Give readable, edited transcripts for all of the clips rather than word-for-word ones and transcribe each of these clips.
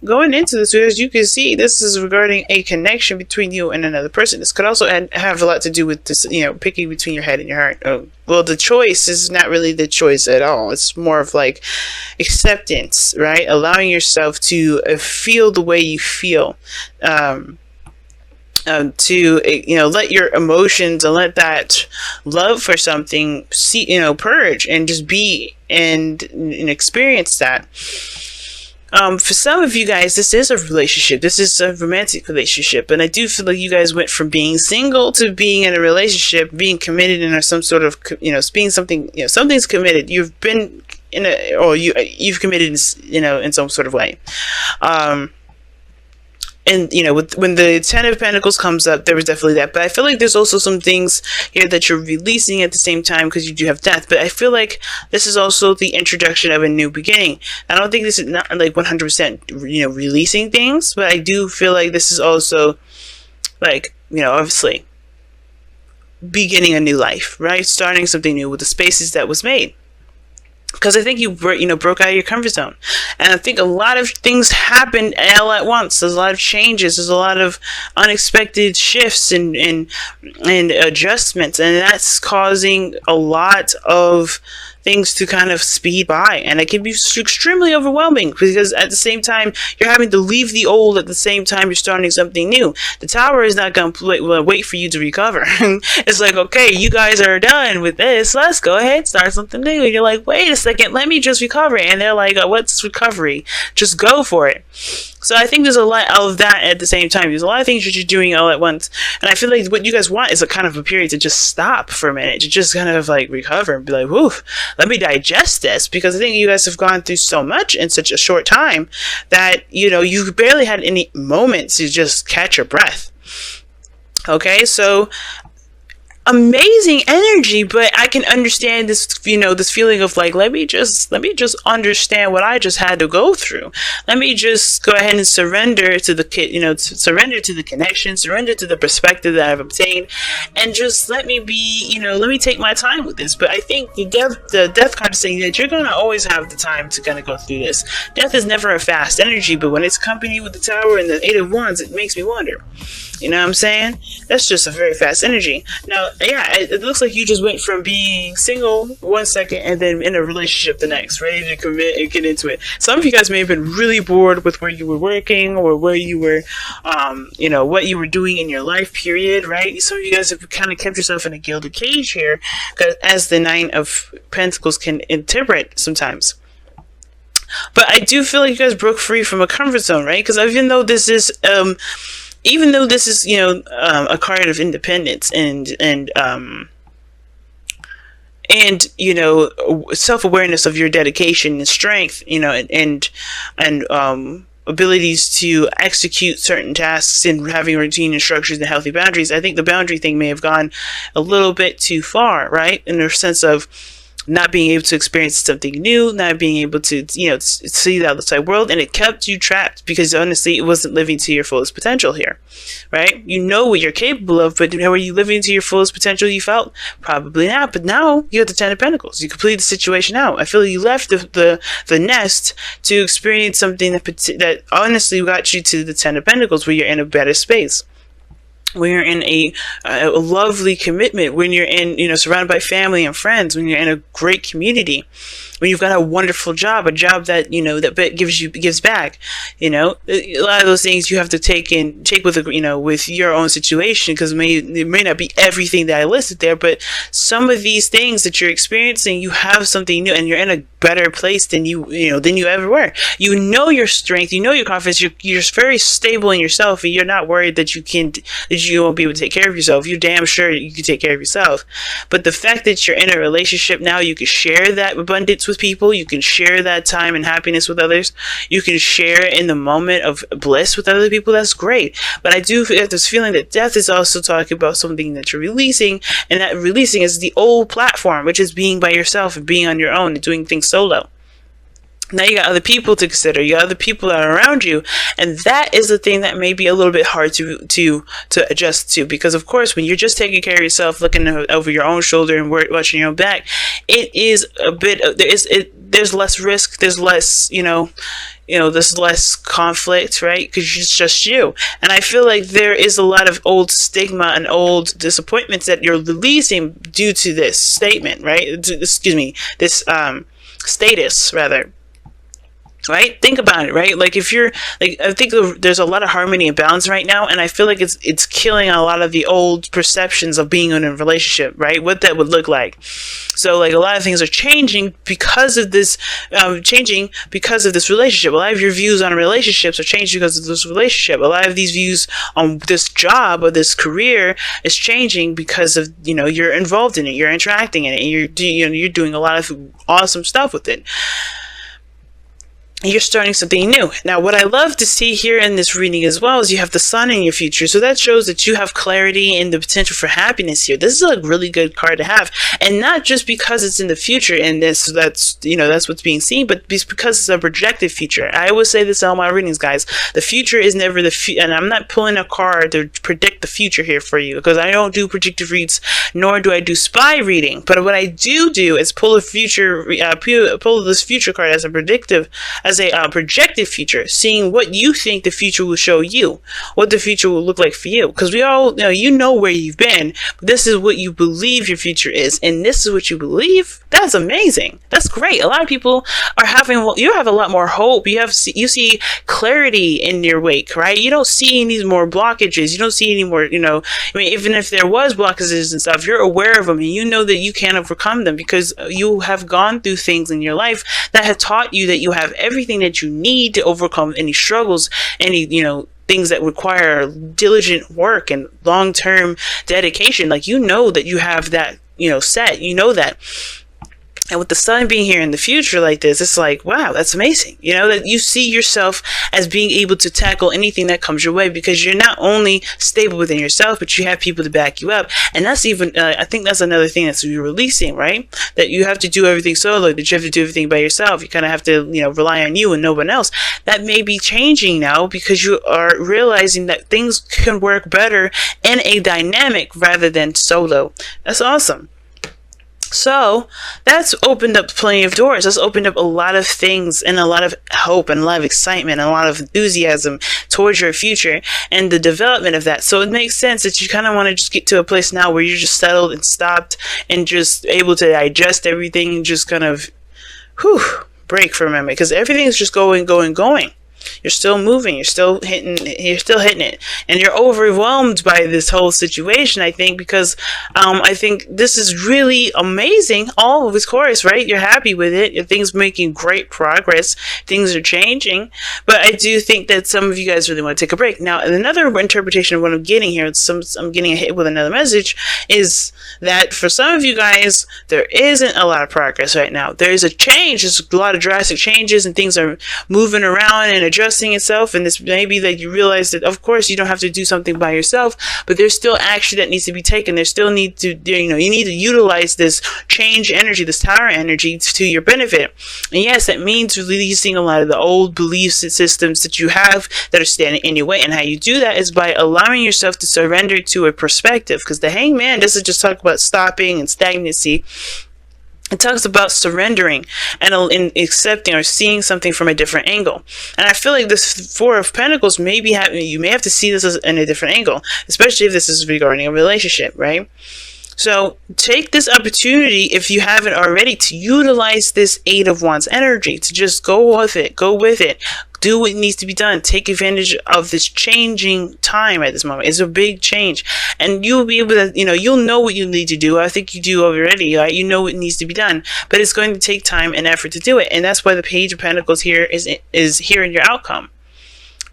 going into this, as you can see, this is regarding a connection between you and another person. This could also have a lot to do with this, picking between your head and your heart. Oh, well, the choice is not really the choice at all. It's more of like acceptance, right? Allowing yourself to feel the way you feel. To let your emotions and let that love for something purge and just be and experience that. For some of you guys, this is a relationship. This is a romantic relationship, and I do feel like you guys went from being single to being in a relationship, being committed in some sort of being something. Something's committed. You've been in a, or you've committed in some sort of way. And when the Ten of Pentacles comes up, there was definitely that. But I feel like there's also some things here that you're releasing at the same time, because you do have death. But I feel like this is also the introduction of a new beginning. I don't think this is not like 100% releasing things, but I do feel like this is also like obviously beginning a new life, right? Starting something new with the spaces that was made. Because I think you broke out of your comfort zone, and I think a lot of things happened all at once. There's a lot of changes. There's a lot of unexpected shifts and adjustments, and that's causing a lot of things to kind of speed by, and it can be extremely overwhelming, because at the same time you're having to leave the old, at the same time you're starting something new. The tower is not going to wait for you to recover. It's like, okay, you guys are done with this, let's go ahead, start something new. And you're like, wait a second, let me just recover. And they're like, what's recovery? Just go for it. So I think there's a lot of that at the same time. There's a lot of things that you're doing all at once. And I feel like what you guys want is a kind of a period to just stop for a minute, to just kind of like recover and be like, whoo, let me digest this. Because I think you guys have gone through so much in such a short time that, you barely had any moments to just catch your breath. Okay, so amazing energy, but I can understand this, this feeling of like, let me just understand what I just had to go through. Let me just go ahead and surrender to the surrender to the connection, surrender to the perspective that I've obtained, and just let me be, let me take my time with this. But I think the death card is saying that you're going to always have the time to kind of go through this. Death is never a fast energy, but when it's accompanied with the Tower and the Eight of Wands, it makes me wonder. You know what I'm saying? That's just a very fast energy. Now, yeah, it looks like you just went from being single 1 second and then in a relationship the next, ready to commit and get into it. Some of you guys may have been really bored with where you were working or where you were, what you were doing in your life period, right? Some of you guys have kind of kept yourself in a gilded cage here, as the Nine of Pentacles can interpret sometimes. But I do feel like you guys broke free from a comfort zone, right? Because even though this is a card of independence and self-awareness of your dedication and strength, and abilities to execute certain tasks and having routine and structures and healthy boundaries, I think the boundary thing may have gone a little bit too far, right? In the sense of not being able to experience something new, not being able to, see the outside world, and it kept you trapped because honestly, it wasn't living to your fullest potential here, right? You know what you're capable of, but were you living to your fullest potential you felt? Probably not. But now you have the Ten of Pentacles. You completed the situation out. I feel like you left the nest to experience something that honestly got you to the Ten of Pentacles, where you're in a better space. When you're in a lovely commitment, when you're in, surrounded by family and friends, when you're in a great community, when you've got a wonderful job, a job that, that gives back, a lot of those things you have to take with, with your own situation, because it may not be everything that I listed there, but some of these things that you're experiencing, you have something new and you're in a better place than you ever were. Your strength, your confidence, you're very stable in yourself, and you're not worried that you won't be able to take care of yourself. You're damn sure you can take care of yourself. But the fact that you're in a relationship now, you can share that abundance with people. You can share that time and happiness with others. You can share in the moment of bliss with other people. That's great. But I do have this feeling that death is also talking about something that you're releasing, and that releasing is the old platform, which is being by yourself and being on your own and doing things solo. Now you got other people to consider. You got other people that are around you, and that is the thing that may be a little bit hard to adjust to, because of course when you're just taking care of yourself, looking over your own shoulder and watching your own back, it is a bit there's less risk, there's less there's less conflict, right? Because it's just you. And I feel like there is a lot of old stigma and old disappointments that you're releasing due to this statement, right? Excuse me, this status, rather. Right? Think about it, right? Like, if you're like, I think there's a lot of harmony and balance right now, and I feel like it's killing a lot of the old perceptions of being in a relationship, right? What that would look like. So, like, a lot of things are changing because of this, relationship. A lot of your views on relationships are changing because of this relationship. A lot of these views on this job or this career is changing because of, you're involved in it, you're interacting in it, and you're doing a lot of awesome stuff with it. You're starting something new. Now, what I love to see here in this reading as well is you have the sun in your future. So that shows that you have clarity and the potential for happiness here. This is a really good card to have. And not just because it's in the future and that's what's being seen, but because it's a projected future. I always say this in all my readings, guys. The future is never the future. And I'm not pulling a card to predict the future here for you, because I don't do predictive reads, nor do I do spy reading. But what I do is pull this future card as a projected future, seeing what you think the future will show you, what the future will look like for you. Because we all know where you've been, but this is what you believe your future is, and this is what you believe. That's amazing. That's great. A lot of people are you have a lot more hope. You see clarity in your wake, right? You don't see any more blockages. You don't see any more, even if there was blockages and stuff, you're aware of them, and you know that you can overcome them because you have gone through things in your life that have taught you that you have everything that you need to overcome any struggles, any, things that require diligent work and long-term dedication. Like, that you have that, set, that. And with the sun being here in the future like this, it's like, wow, that's amazing. That you see yourself as being able to tackle anything that comes your way, because you're not only stable within yourself, but you have people to back you up. And that's even, I think that's another thing that's you're releasing, right? That you have to do everything solo, that you have to do everything by yourself. You kind of have to, rely on you and no one else. That may be changing now because you are realizing that things can work better in a dynamic rather than solo. That's awesome. So that's opened up plenty of doors. That's opened up a lot of things and a lot of hope and a lot of excitement and a lot of enthusiasm towards your future and the development of that. So it makes sense that you kind of want to just get to a place now where you're just settled and stopped and just able to digest everything and just kind of break for a moment, because everything is just going. You're still moving. You're still hitting it, and you're overwhelmed by this whole situation. I think because I think this is really amazing. All of this course, right? You're happy with it. Things making great progress. Things are changing, but I do think that some of you guys really want to take a break. Now, another interpretation of what I'm getting here, I'm getting hit with another message, is that for some of you guys, there isn't a lot of progress right now. There is a change. There's a lot of drastic changes, and things are moving around and adjusting itself, and this maybe that you realize that of course you don't have to do something by yourself, but there's still action that needs to be taken. There still need to, you need to utilize this change energy, this tower energy, to your benefit. And yes, that means releasing a lot of the old belief systems that you have that are standing in your way. And how you do that is by allowing yourself to surrender to a perspective, because the Hangman doesn't just talk about stopping and stagnancy. It talks about surrendering and accepting or seeing something from a different angle. And I feel like this Four of Pentacles you may have to see this in a different angle, especially if this is regarding a relationship, right? So take this opportunity, if you haven't already, to utilize this Eight of Wands energy, to just go with it, do what needs to be done. Take advantage of this changing time at this moment. It's a big change, and you'll be able to, you'll know what you need to do. I think you do already, right? You know what needs to be done, but it's going to take time and effort to do it. And that's why the Page of Pentacles here is here in your outcome.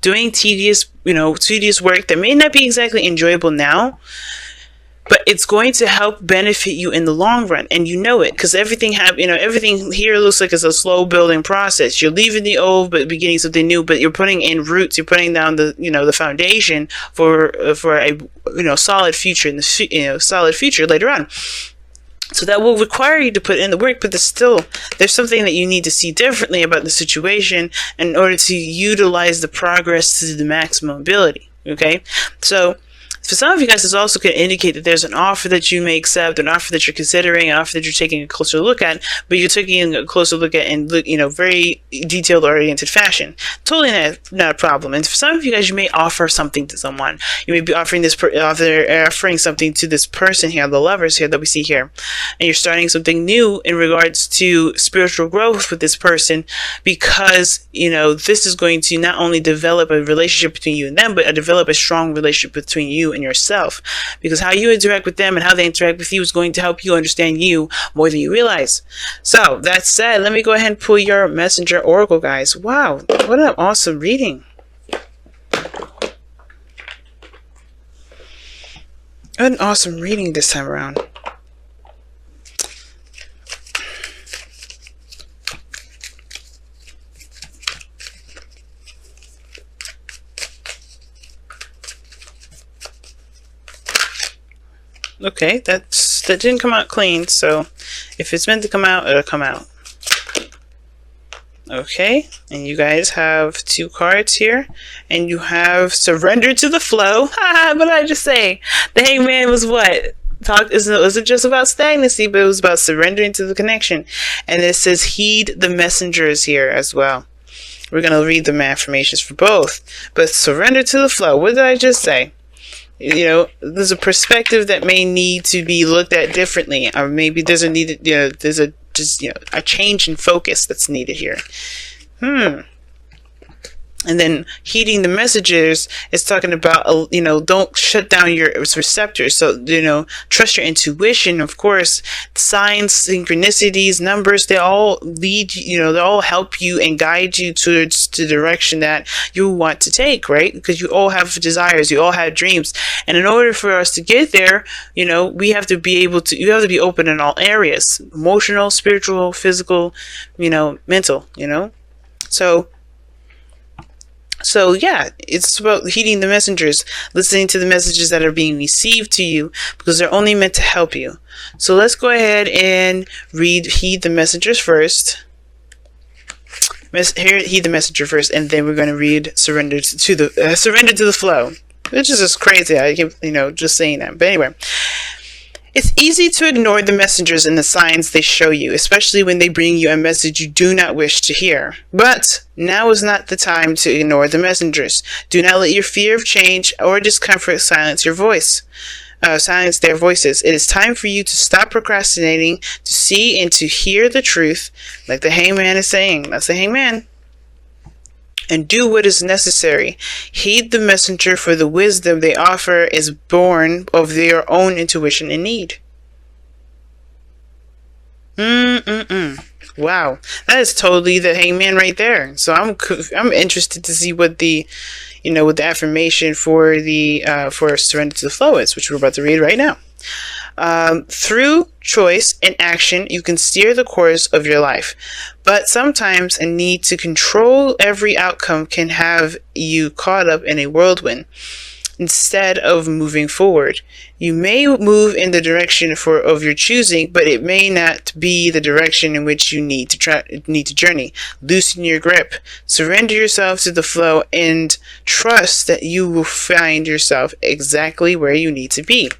Doing tedious work that may not be exactly enjoyable now, but it's going to help benefit you in the long run, and you know it, because everything here looks like it's a slow building process. You're leaving the old, but beginning something new. But you're putting in roots. You're putting down the foundation for a solid future in the solid future later on. So that will require you to put in the work, but there's something that you need to see differently about the situation in order to utilize the progress to the maximum ability. Okay, so For some of you guys, this also can indicate that there's an offer that you may accept, an offer that you're considering, an offer that you're taking a closer look at, but you're taking a closer look at in very detailed oriented fashion. Totally not a problem. And for some of you guys, you may offer something to someone. You may be offering offering something to this person here, the lovers here that we see here, and you're starting something new in regards to spiritual growth with this person, because this is going to not only develop a relationship between you and them, but develop a strong relationship between you and yourself, because how you interact with them and how they interact with you is going to help you understand you more than you realize. So that said, let me go ahead and pull your messenger oracle, guys. Wow, what an awesome reading. An awesome reading this time around. Okay, that didn't come out clean, so if it's meant to come out, it'll come out. Okay, and you guys have 2 cards here, and you have surrender to the flow. What did I just say? The Hangman was what? It wasn't just about stagnancy, but it was about surrendering to the connection. And it says heed the messengers here as well. We're going to read the affirmations for both. But surrender to the flow. What did I just say? There's a perspective that may need to be looked at differently, or maybe there's a change in focus that's needed here. And then heeding the messages is talking about, don't shut down your receptors. So, trust your intuition. Of course, signs, synchronicities, numbers, they all lead, they all help you and guide you towards the direction that you want to take, right? Because you all have desires, you all have dreams. And in order for us to get there, you have to be open in all areas: emotional, spiritual, physical, mental, So yeah, it's about heeding the messengers, listening to the messages that are being received to you, because they're only meant to help you. So let's go ahead and heed the messengers first. Heed the messenger first, and then we're going to read surrender to the flow, which is just crazy. I keep just saying that, but anyway. It's easy to ignore the messengers and the signs they show you, especially when they bring you a message you do not wish to hear. But now is not the time to ignore the messengers. Do not let your fear of change or discomfort silence their voices. It is time for you to stop procrastinating, to see and to hear the truth, like the Hangman is saying. That's the Hangman. And do what is necessary. Heed the messenger, for the wisdom they offer is born of their own intuition and need. Wow, that is totally the Hangman right there. So I'm interested to see what the what the affirmation for surrender to the flow is, which we're about to read right now. Through choice and action, you can steer the course of your life. But sometimes a need to control every outcome can have you caught up in a whirlwind instead of moving forward. You may move in the direction of your choosing, but it may not be the direction in which you need to journey. Loosen your grip, surrender yourself to the flow, and trust that you will find yourself exactly where you need to be.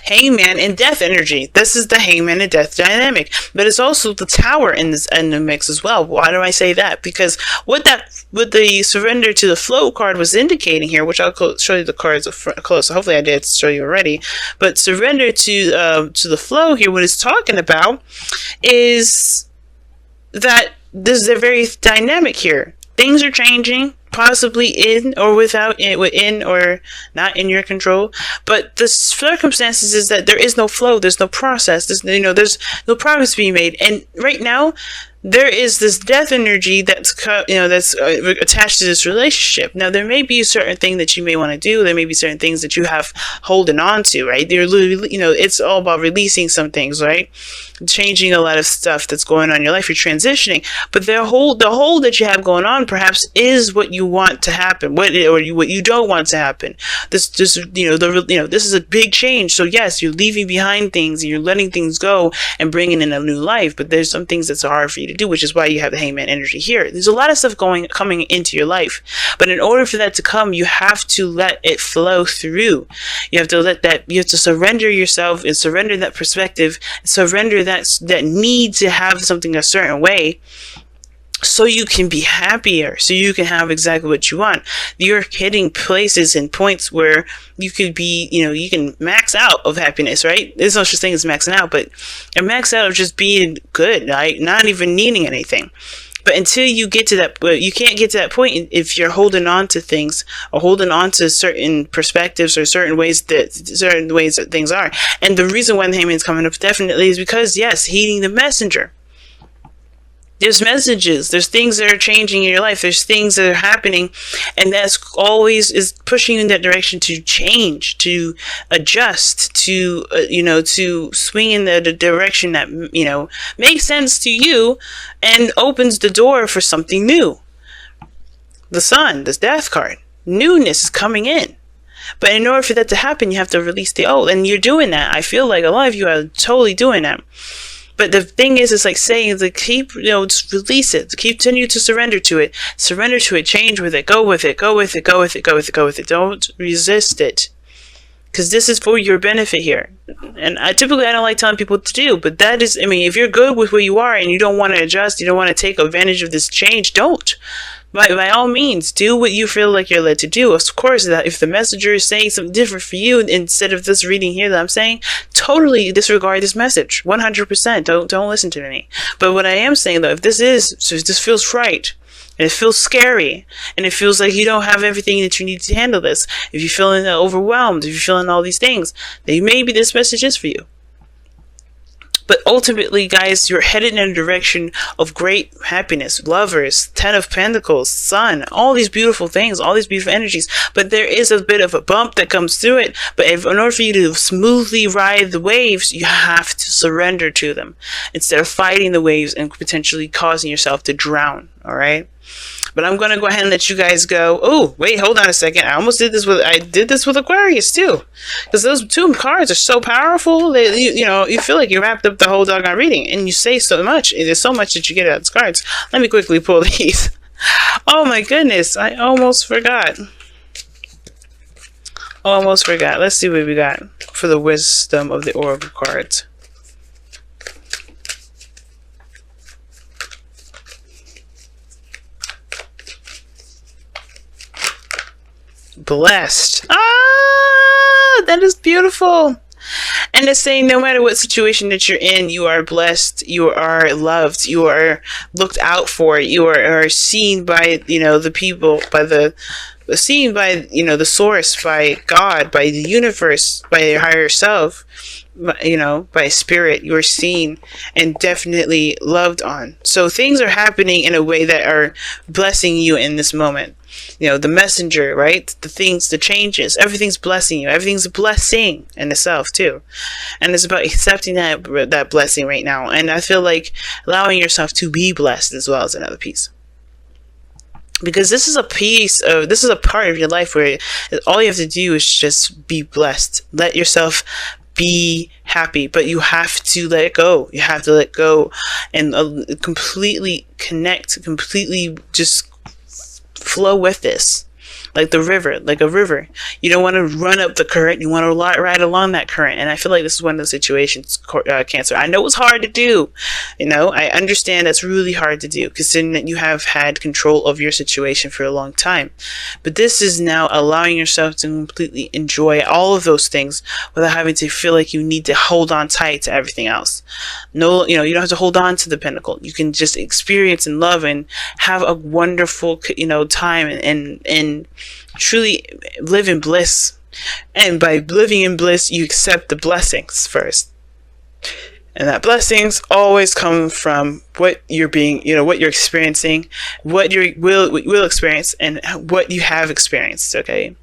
Hangman and death energy. This is the Hangman and death dynamic, but it's also the Tower in the mix as well. Why do I say that? Because what the surrender to the flow card was indicating here, which I'll show you the cards close. So hopefully I did show you already. But surrender to the flow here, what it's talking about is that they're very dynamic here. Things are changing, possibly in or within or not in your control. But the circumstances is that there is no flow, there's no process, there's no progress being made. And right now, there is this death energy that's attached to this relationship. Now, there may be a certain thing that you may want to do. There may be certain things that you have holding on to, right? They're literally, it's all about releasing some things, right? changing a lot of stuff that's going on in your life. You're transitioning, but the whole that you have going on perhaps is what you want to happen, what you don't want to happen. This this is a big change. So yes, you're leaving behind things and you're letting things go and bringing in a new life. But there's some things that's hard for you to do, which is why you have the Hangman energy here. There's a lot of stuff coming into your life, but in order for that to come, you have to let it flow through. You have to surrender yourself and surrender that perspective, surrender that need to have something a certain way, so you can be happier, so you can have exactly what you want. You're hitting places and points where you could be, you can max out of happiness, right? There's no such thing as maxing out, but a max out of just being good, right? Not even needing anything. But until you get to that, you can't get to that point if you're holding on to things or holding on to certain perspectives or certain ways that things are. And the reason why the Hangman's coming up definitely is because, yes, heeding the messenger. There's messages, there's things that are changing in your life, there's things that are happening, and that's always is pushing you in that direction to change, to adjust, to to swing in the direction that makes sense to you and opens the door for something new. The Sun, this Death card, newness is coming in. But in order for that to happen, you have to release the old, and you're doing that. I feel like a lot of you are totally doing that. But the thing is, it's like saying, keep, just release it. Continue to surrender to it. Surrender to it. Change with it. Go with it. Go with it. Go with it. Go with it. Go with it. Don't resist it. Because this is for your benefit here. And I don't like telling people what to do. But that is, if you're good with where you are and you don't want to adjust, you don't want to take advantage of this change, don't. By all means, do what you feel like you're led to do. Of course, that if the messenger is saying something different for you instead of this reading here that I'm saying, totally disregard this message. 100%. Don't listen to me. But what I am saying though, if this feels right, and it feels scary, and it feels like you don't have everything that you need to handle this, if you're feeling overwhelmed, if you're feeling all these things, then maybe this message is for you. But ultimately, guys, you're headed in a direction of great happiness. Lovers, Ten of Pentacles, Sun, all these beautiful things, all these beautiful energies. But there is a bit of a bump that comes through it. But in order for you to smoothly ride the waves, you have to surrender to them instead of fighting the waves and potentially causing yourself to drown. All right? But I'm going to go ahead and let you guys go. Oh, wait, hold on a second. I did this with Aquarius too. Because those two cards are so powerful that, you feel like you wrapped up the whole doggone reading. And you say so much. There's so much that you get out of these cards. Let me quickly pull these. Oh my goodness. I almost forgot. Let's see what we got for the wisdom of the Oracle cards. Blessed. That is beautiful. And it's saying no matter what situation that you're in, you are blessed, you are loved, you are looked out for, you are seen by the people, seen by the source, by God, by the universe, by your higher self, by spirit. You are seen and definitely loved on. So things are happening in a way that are blessing you in this moment. The messenger, right? The changes, everything's blessing you. Everything's a blessing in itself too. And it's about accepting that blessing right now. And I feel like allowing yourself to be blessed as well is another piece. Because this is a part of your life where all you have to do is just be blessed. Let yourself be happy, but you have to let it go. You have to let go and completely connect, completely just flow with this. Like a river. You don't want to run up the current. You want to ride along that current. And I feel like this is one of those situations, Cancer. I know it's hard to do. I understand that's really hard to do, considering that you have had control of your situation for a long time. But this is now allowing yourself to completely enjoy all of those things without having to feel like you need to hold on tight to everything else. No, you don't have to hold on to the pinnacle. You can just experience and love and have a wonderful, time and truly live in bliss. And by living in bliss, you accept the blessings first. And that blessings always come from what you're what you're experiencing, what you will experience, and what you have experienced, okay?